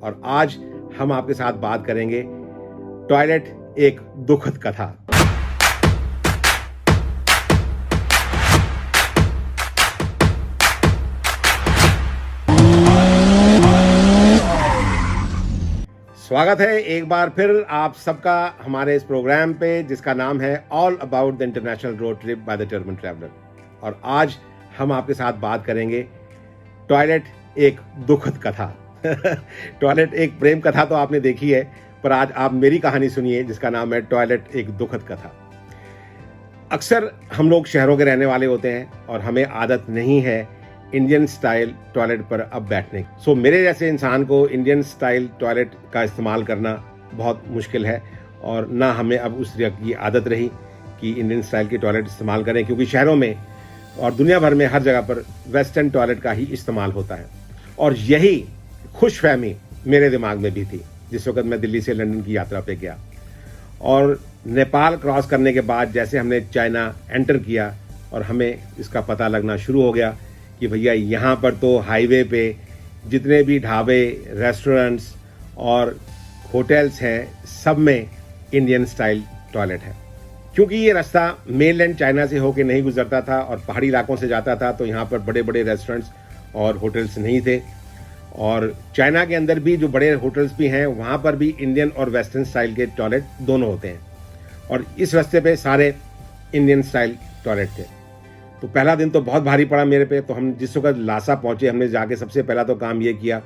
और आज हम आपके साथ बात करेंगे टॉयलेट एक दुखद कथा। स्वागत है एक बार फिर आप सबका हमारे इस प्रोग्राम पे जिसका नाम है all about the international road trip by the Turban traveller. और आज हम आपके साथ बात करेंगे टॉयलेट एक दुखद कथा। टॉयलेट एक प्रेम कथा तो आपने देखी है, पर आज आप मेरी कहानी सुनिए जिसका नाम है टॉयलेट एक दुखद कथा। अक्सर हम लोग शहरों के रहने वाले होते हैं और हमें आदत नहीं है इंडियन स्टाइल टॉयलेट पर अब बैठने की। सो मेरे जैसे इंसान को इंडियन स्टाइल टॉयलेट का इस्तेमाल करना बहुत मुश्किल है और ना हमें अब उस तरह की आदत रही कि इंडियन स्टाइल की टॉयलेट इस्तेमाल करें, क्योंकि शहरों में और दुनिया भर में हर जगह पर वेस्टर्न टॉयलेट का ही इस्तेमाल होता है। और यही खुशफहमी मेरे दिमाग में भी थी जिस वक्त मैं दिल्ली से लंदन की यात्रा पे गया। और नेपाल क्रॉस करने के बाद जैसे हमने चाइना एंटर किया और हमें इसका पता लगना शुरू हो गया कि भैया यहाँ पर तो हाईवे पे जितने भी ढाबे, रेस्टोरेंट्स और होटल्स हैं, सब में इंडियन स्टाइल टॉयलेट है। क्योंकि ये रास्ता मेनलैंड चाइना से होके नहीं गुजरता था और पहाड़ी इलाकों से जाता था, तो यहाँ पर बड़े बड़े रेस्टोरेंट्स और होटल्स नहीं थे। और चाइना के अंदर भी जो बड़े होटल्स भी हैं, वहाँ पर भी इंडियन और वेस्टर्न स्टाइल के टॉयलेट दोनों होते हैं। और इस रास्ते पे सारे इंडियन स्टाइल टॉयलेट थे। तो पहला दिन तो बहुत भारी पड़ा मेरे पे। तो हम जिस वक्त लासा पहुंचे, हमने जाके सबसे पहला तो काम ये किया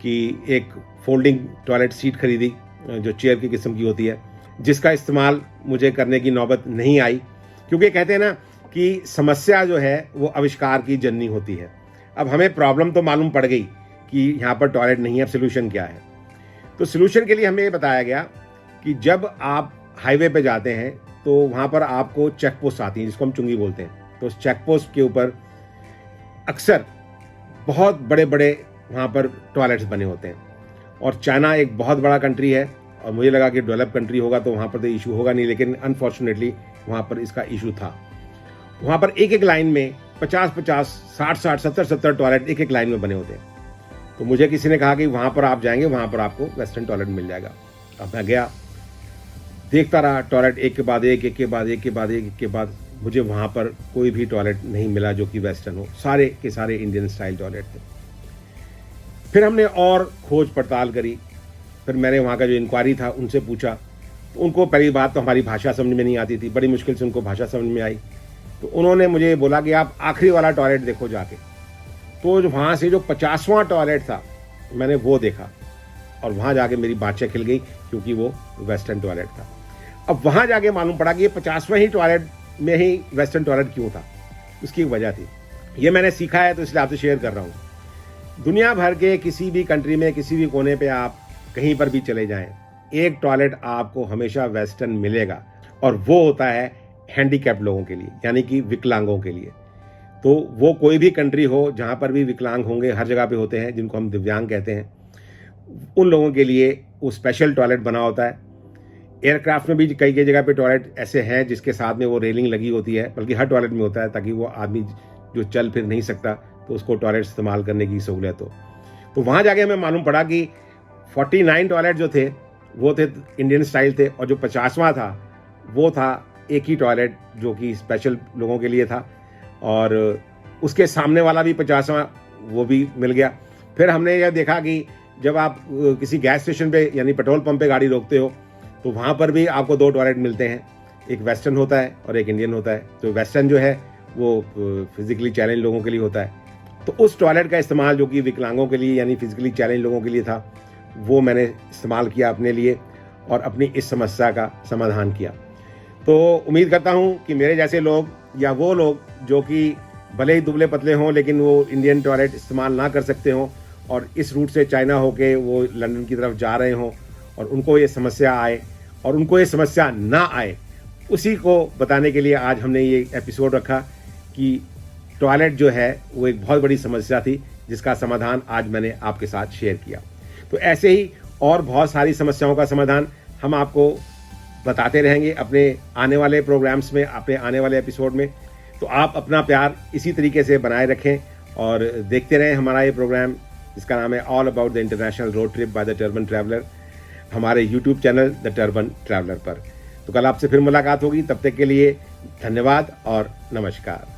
कि एक फोल्डिंग टॉयलेट सीट खरीदी जो चेयर की किस्म की होती है, जिसका इस्तेमाल मुझे करने की नौबत नहीं आई, क्योंकि कहते हैं ना कि समस्या जो है वो आविष्कार की जननी होती है। अब हमें प्रॉब्लम तो मालूम पड़ गई कि यहाँ पर टॉयलेट नहीं है, अब सोल्यूशन क्या है। तो सोल्यूशन के लिए हमें ये बताया गया कि जब आप हाईवे पे जाते हैं तो वहाँ पर आपको चेक पोस्ट आती है जिसको हम चुंगी बोलते हैं। तो उस चेक पोस्ट के ऊपर अक्सर बहुत बड़े बड़े वहाँ पर टॉयलेट्स बने होते हैं। और चाइना एक बहुत बड़ा कंट्री है और मुझे लगा कि डेवलप कंट्री होगा तो वहाँ पर तो इशू होगा नहीं, लेकिन अनफॉर्चुनेटली वहाँ पर इसका इशू था। वहाँ पर एक एक लाइन में 50-50, 60-60, 70-70 टॉयलेट एक एक लाइन में बने होते हैं। तो मुझे किसी ने कहा कि वहाँ पर आप जाएंगे, वहाँ पर आपको वेस्टर्न टॉयलेट मिल जाएगा। अब मैं गया, देखता रहा टॉयलेट एक के बाद एक, एक के बाद एक के बाद एक के बाद। मुझे वहाँ पर कोई भी टॉयलेट नहीं मिला जो कि वेस्टर्न हो, सारे के सारे इंडियन स्टाइल टॉयलेट थे। फिर हमने और खोज पड़ताल करी। फिर मैंने वहाँ का जो इंक्वायरी था उनसे पूछा, तो उनको पहली बात तो हमारी भाषा समझ में नहीं आती थी, बड़ी मुश्किल से उनको भाषा समझ में आई। तो उन्होंने मुझे बोला कि आप आखिरी वाला टॉयलेट देखो जाके। तो वहाँ से जो 50वां टॉयलेट था मैंने वो देखा और वहाँ जाके मेरी बातचीत खिल गई, क्योंकि वो वेस्टर्न टॉयलेट था। अब वहाँ जाके मालूम पड़ा कि ये 50वां ही टॉयलेट में ही वेस्टर्न टॉयलेट क्यों था, उसकी एक वजह थी। ये मैंने सीखा है तो इसलिए आपसे शेयर कर रहा हूँ। दुनिया भर के किसी भी कंट्री में किसी भी कोने पे आप कहीं पर भी चले जाएं, एक टॉयलेट आपको हमेशा वेस्टर्न मिलेगा, और वो होता है हैंडीकैप लोगों के लिए, यानी कि विकलांगों के लिए। तो वो कोई भी कंट्री हो जहाँ पर भी विकलांग होंगे, हर जगह पे होते हैं, जिनको हम दिव्यांग कहते हैं, उन लोगों के लिए वो स्पेशल टॉयलेट बना होता है। एयरक्राफ्ट में भी कई कई जगह पे टॉयलेट ऐसे हैं जिसके साथ में वो रेलिंग लगी होती है, बल्कि हर टॉयलेट में होता है, ताकि वो आदमी जो चल फिर नहीं सकता तो उसको टॉयलेट इस्तेमाल करने की सहूलियत हो। तो वहाँ जाके हमें मालूम पड़ा कि 49 टॉयलेट जो थे वो थे इंडियन स्टाइल थे, और जो 50वां था वो था एक ही टॉयलेट जो कि स्पेशल लोगों के लिए था, और उसके सामने वाला भी 50वां वो भी मिल गया। फिर हमने यह देखा कि जब आप किसी गैस स्टेशन पे यानी पेट्रोल पंप पे गाड़ी रोकते हो तो वहाँ पर भी आपको 2 टॉयलेट मिलते हैं, एक वेस्टर्न होता है और एक इंडियन होता है। तो वेस्टर्न जो है वो फिजिकली चैलेंज लोगों के लिए होता है। तो उस टॉयलेट का इस्तेमाल जो कि विकलांगों के लिए यानी फिजिकली चैलेंज लोगों के लिए था, वो मैंने इस्तेमाल किया अपने लिए और अपनी इस समस्या का समाधान किया। तो उम्मीद करता हूँ कि मेरे जैसे लोग या वो लोग जो कि भले ही दुबले पतले हों लेकिन वो इंडियन टॉयलेट इस्तेमाल ना कर सकते हों और इस रूट से चाइना होके वो लंदन की तरफ जा रहे हों और उनको ये समस्या आए और उनको ये समस्या ना आए, उसी को बताने के लिए आज हमने ये एपिसोड रखा कि टॉयलेट जो है वो एक बहुत बड़ी समस्या थी जिसका समाधान आज मैंने आपके साथ शेयर किया। तो ऐसे ही और बहुत सारी समस्याओं का समाधान हम आपको बताते रहेंगे अपने आने वाले प्रोग्राम्स में, अपने आने वाले एपिसोड में। तो आप अपना प्यार इसी तरीके से बनाए रखें और देखते रहें हमारा ये प्रोग्राम जिसका नाम है all about the international road trip by the Turban Traveller, हमारे YouTube channel the Turban Traveller पर। तो कल आपसे फिर मुलाकात होगी, तब तक के लिए धन्यवाद और नमस्कार।